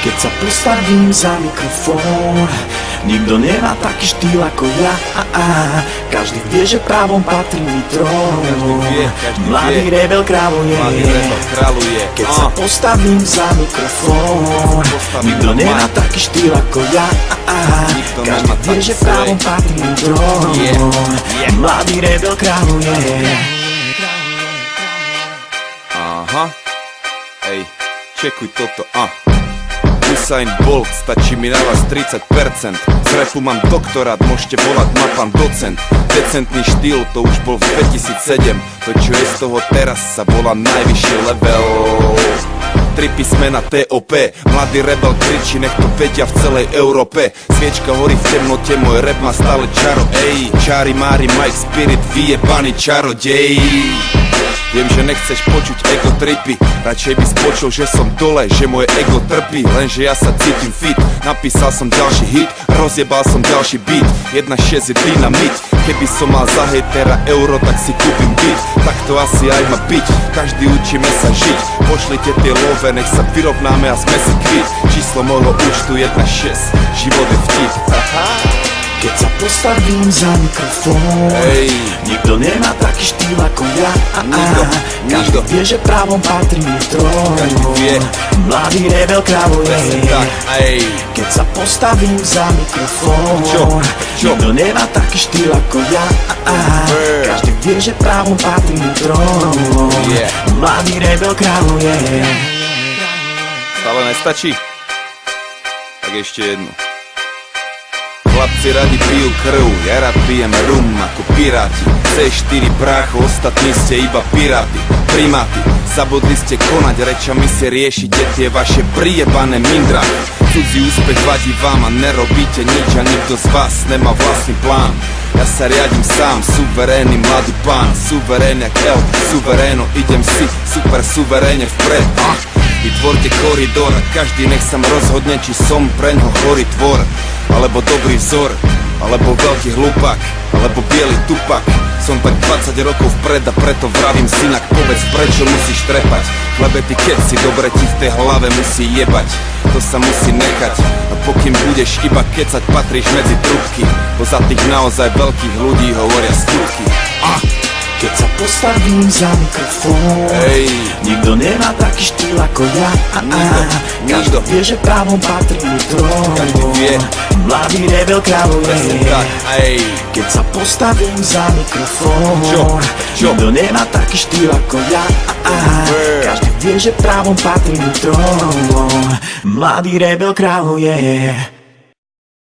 Keď sa postavím za mikrofón, nikto nemá taký štýl ako ja. Každý vie, že právom patrí mi trón. Mladý rebel kráľuje. Keď sa postavím za mikrofón, nikto nemá taký štýl ako ja. Každý vie, že právom patrí mi trón. Mladý rebel kráľuje. Aha, ej, čekuj toto, Usain Bolt, stačí mi na vás 30%. Z rapu mám doktorát, môžete volať ma pán docent. Decentný štýl, to už bol v 2007. To čo je z toho teraz sa volá najvyšší level. Tri písmena TOP, mladý rebel kričí, nech to vedia v celej Európe. Sviečka horí v temnote, môj rap má stále čaro. Ej, čári mári, Mike Spirit, vyjebaný čarodej. Viem, že nechceš počuť ego tripy, radšej by spočul, že som dole, že moje ego trpí. Lenže ja sa cítim fit, napísal som ďalší hit, rozjebal som ďalší beat. 1.6 je dynamit, keby som mal za hejtera euro, tak si kúpim beat. Tak to asi aj má byť, každý učíme sa žiť. Pošlite tie love, nech sa vyrovnáme a sme si kvít. Číslo môjho účtu 1.6, život je vtip. Keď sa postavím za mikrofón, nikto nemá taký štýl ako ja. Každý vie, že právom patrí mi trón. Mladý rebel kráľuje. Keď sa postavím za mikrofón, nikto nemá taký štýl ako ja. Každý vie, že právom patrí mi trón. Mladý rebel kráľuje. Stále nestačí? Tak ešte jednu. Chlapci radi pijú krv, ja rád pijem rum ako piráti. C4 brácho, ostatní ste iba piráti. Primáti, zabudli ste konať, rečami si riešite tie vaše prijebané mindráky. Cudzí úspech vadí vám a nerobíte nič a nikto z vás nemá vlastný plán. Ja sa riadím sám, suverénny mladý pán. Suverén jak El, suveréno, idem si super suverénne vpred. Vytvorte koridor a každý nech sa rozhodne, či som preňho chorý tvor, alebo dobrý vzor, alebo veľký hlupák, alebo biely tupak. Som tak 20 rokov vpred a preto vravím synak, povedz prečo musíš trepať. Lebo ty keď si dobre ti v tej hlave musí jebať. To sa musí nechať a pokým budeš iba kecať, patríš medzi trubky. Bo za tých naozaj veľkých ľudí hovoria skutky. Keď sa postavím za mikrofón, nikto nemá taký štýl ako ja. Každý vie, že právom patrí mi trón. Mladý rebel kráľuje. Keď sa postavím za mikrofón, nikto nemá taký štýl ako ja. Každý vie, že právom patrí mi trón. Mladý rebel kráľuje.